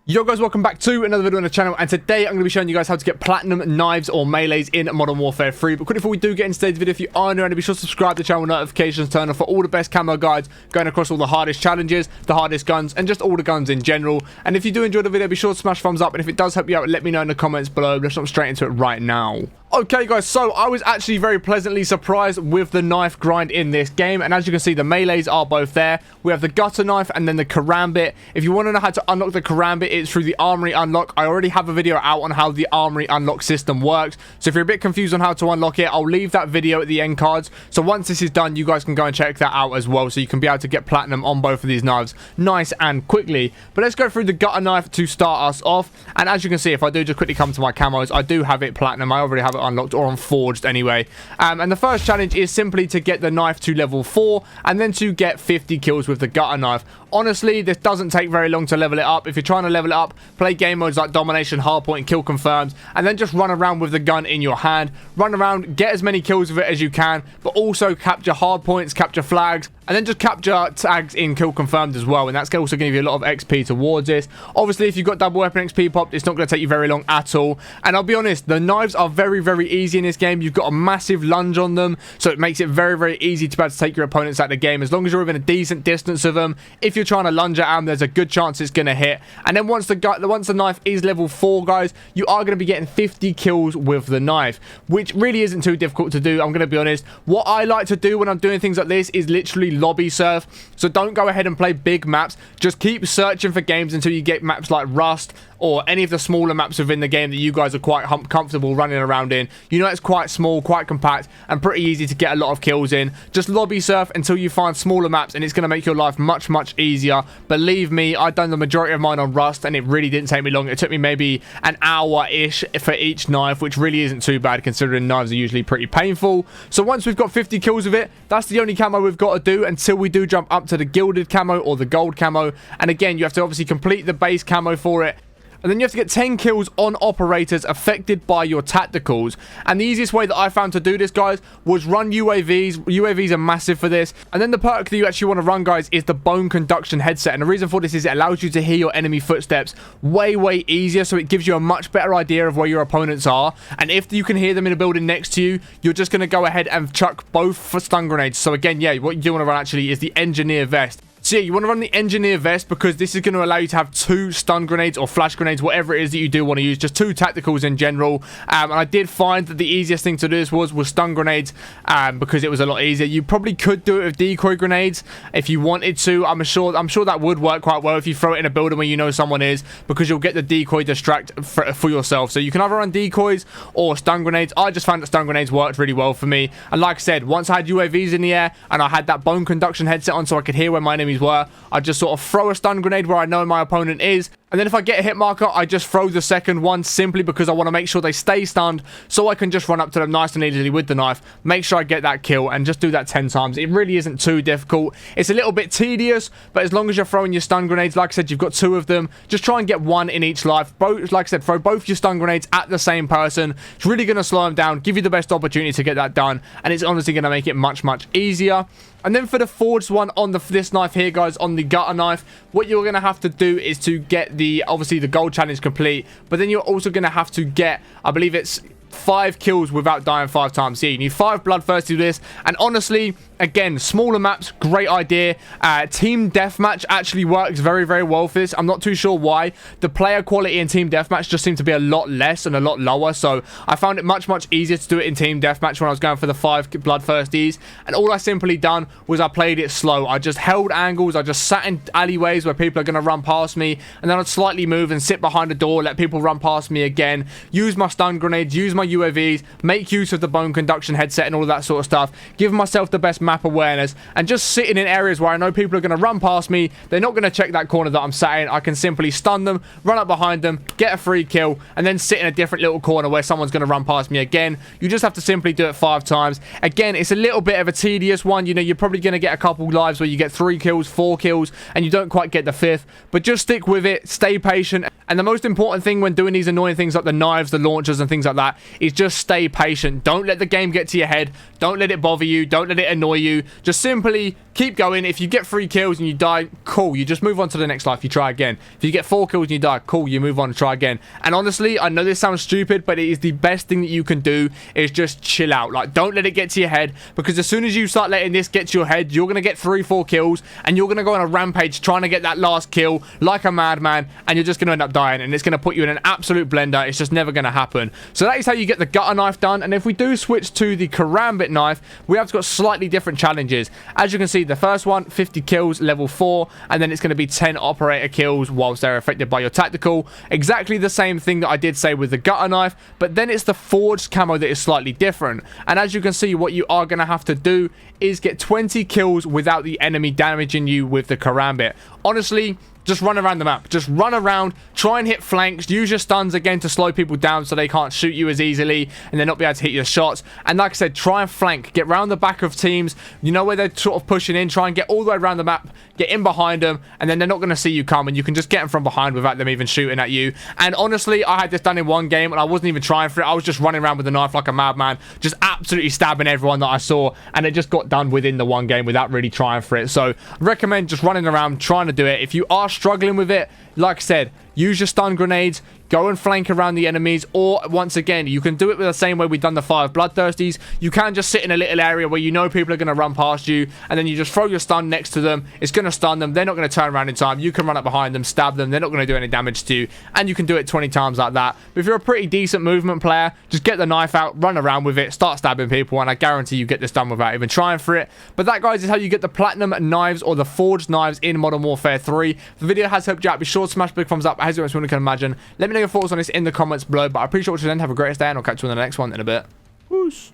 Yo guys, welcome back to another video on the channel, and today I'm going to be showing you guys how to get platinum knives or melees in Modern Warfare 3. But quickly before we do get into today's video, if you are new, be sure to subscribe to the channel, notifications turn on for all the best camo guides going across all the hardest challenges, the hardest guns, and just all the guns in general. And if you do enjoy the video, be sure to smash thumbs up, and if it does help you out, let me know in the comments below. Let's jump straight into it right now. Okay guys, so I was actually very pleasantly surprised with the knife grind in this game, and as you can see the melees are both there. We have the gutter knife and then the Karambit. If you want to know how to unlock the Karambit, it's through the armory unlock. I already have a video out on how the armory unlock system works, so if you're a bit confused on how to unlock it, I'll leave that video at the end cards. So once this is done, you guys can go and check that out as well, so you can be able to get platinum on both of these knives nice and quickly. But let's go through the gutter knife to start us off, and as you can see, if I do just quickly come to my camos, I do have it platinum. I already have it unlocked, or on forged anyway. And the first challenge is simply to get the knife to level 4 and then to get 50 kills with the gutter knife. Honestly, this doesn't take very long to level it up. If you're trying to level it up, play game modes like domination, hardpoint, and kill confirmed, and then just run around with the gun in your hand. Run around, get as many kills with it as you can, but also capture hardpoints, capture flags, and then just capture tags in kill confirmed as well, and that's also going to give you a lot of XP towards this. Obviously, if you've got double weapon XP popped, it's not going to take you very long at all. And I'll be honest, the knives are very, very easy in this game. You've got a massive lunge on them, so it makes it very, very easy to be able to take your opponents out of the game, as long as you're within a decent distance of them. If you're trying to lunge at them, there's a good chance it's going to hit. And then once the knife is level 4, guys, you are going to be getting 50 kills with the knife, which really isn't too difficult to do. I'm going to be honest. What I like to do when I'm doing things like this is literally lobby surf. So don't go ahead and play big maps. Just keep searching for games until you get maps like Rust or any of the smaller maps within the game that you guys are quite comfortable running around in. You know, it's quite small, quite compact, and pretty easy to get a lot of kills in. Just lobby surf until you find smaller maps, and it's going to make your life much, much easier. Believe me, I've done the majority of mine on Rust, and it really didn't take me long. It took me maybe an hour-ish for each knife, which really isn't too bad considering knives are usually pretty painful. So once we've got 50 kills of it, that's the only camo we've got to do until we do jump up to the gilded camo or the gold camo. And again, you have to obviously complete the base camo for it. And then you have to get 10 kills on operators affected by your tacticals. And the easiest way that I found to do this, guys, was run UAVs. UAVs are massive for this. And then the perk that you actually want to run, guys, is the bone conduction headset. And the reason for this is it allows you to hear your enemy footsteps way, way easier. So it gives you a much better idea of where your opponents are. And if you can hear them in a building next to you, you're just going to go ahead and chuck both for stun grenades. So again, yeah, what you do want to run actually is the engineer vest. So yeah, you want to run the engineer vest because this is going to allow you to have 2 stun grenades or flash grenades, whatever it is that you do want to use, just 2 tacticals in general. And I did find that the easiest thing to do this was stun grenades because it was a lot easier. You probably could do it with decoy grenades if you wanted to. I'm sure that would work quite well if you throw it in a building where you know someone is, because you'll get the decoy distract for yourself. So you can either run decoys or stun grenades. I just found that stun grenades worked really well for me. And like I said, once I had UAVs in the air and I had that bone conduction headset on so I could hear where my enemies were, I just sort of throw a stun grenade where I know my opponent is, and then if I get a hit marker, I just throw the second one simply because I want to make sure they stay stunned, so I can just run up to them nice and easily with the knife, make sure I get that kill, and just do that 10 times. It really isn't too difficult. It's a little bit tedious, but as long as you're throwing your stun grenades, like I said, you've got 2 of them, just try and get 1 in each life. Like I said, throw both your stun grenades at the same person. It's really going to slow them down, give you the best opportunity to get that done, and it's honestly going to make it much, much easier. And then for the forged one on this knife here, guys, on the gutter knife, what you're going to have to do is to get obviously the gold challenge complete, but then you're also going to have to get, I believe it's 5 kills without dying 5 times. Yeah, you need 5 bloodthirst to do this. And honestly, again, smaller maps, great idea. Team deathmatch actually works very, very well for this. I'm not too sure why. The player quality in team deathmatch just seemed to be a lot less and a lot lower. So I found it much, much easier to do it in team deathmatch when I was going for the 5 bloodthirsties. And all I simply done was I played it slow. I just held angles. I just sat in alleyways where people are going to run past me. And then I'd slightly move and sit behind a door, let people run past me again. Use my stun grenades, use my UAVs, make use of the bone conduction headset and all of that sort of stuff. Give myself the best map awareness, and just sitting in areas where I know people are going to run past me. They're not going to check that corner that I'm sat in. I can simply stun them, run up behind them, get a free kill, and then sit in a different little corner where someone's going to run past me again. You just have to simply do it 5 times. Again, it's a little bit of a tedious one. You know, you're probably going to get a couple lives where you get 3 kills, 4 kills, and you don't quite get the 5th, but just stick with it, stay patient, And the most important thing when doing these annoying things like the knives, the launchers, and things like that is just stay patient. Don't let the game get to your head. Don't let it bother you. Don't let it annoy you. Just simply keep going. If you get 3 kills and you die, cool. You just move on to the next life. You try again. If you get 4 kills and you die, cool. You move on and try again. And honestly, I know this sounds stupid, but it is the best thing that you can do is just chill out. Like, don't let it get to your head, because as soon as you start letting this get to your head, you're going to get 3-4 kills and you're going to go on a rampage trying to get that last kill like a madman, and you're just going to end up dying, and it's going to put you in an absolute blender. It's just never going to happen. So that is how you get the gutter knife done. And if we do switch to the Karambit knife, we have got slightly different challenges. As you can see, the first one, 50 kills, level 4, and then it's going to be 10 operator kills whilst they're affected by your tactical. Exactly the same thing that I did say with the gutter knife, but then it's the forged camo that is slightly different. And as you can see, what you are going to have to do is get 20 kills without the enemy damaging you with the Karambit. Honestly, just run around the map. Just run around, try and hit flanks, use your stuns again to slow people down so they can't shoot you as easily and then not be able to hit your shots. And like I said, try and flank. Get round the back of teams. You know where they're sort of pushing in. Try and get all the way around the map. Get in behind them, and then they're not going to see you come, and you can just get them from behind without them even shooting at you. And honestly, I had this done in one game, and I wasn't even trying for it. I was just running around with a knife like a madman, just absolutely stabbing everyone that I saw, and it just got done within the one game without really trying for it. So I recommend just running around, trying to do it. If you are struggling with it, like I said, use your stun grenades, go and flank around the enemies, or once again, you can do it with the same way we've done the 5 bloodthirsties. You can just sit in a little area where you know people are going to run past you, and then you just throw your stun next to them. It's going to stun them. They're not going to turn around in time. You can run up behind them, stab them. They're not going to do any damage to you, and you can do it 20 times like that. But if you're a pretty decent movement player, just get the knife out, run around with it, start stabbing people, and I guarantee you get this done without even trying for it. But that, guys, is how you get the platinum knives or the forged knives in Modern Warfare 3. If the video has helped you out, be sure to smash big thumbs up, as you can imagine. Let me know your thoughts on this in the comments below, but I appreciate watching, then have a great day, and I'll catch you on the next one in a bit. Whoosh.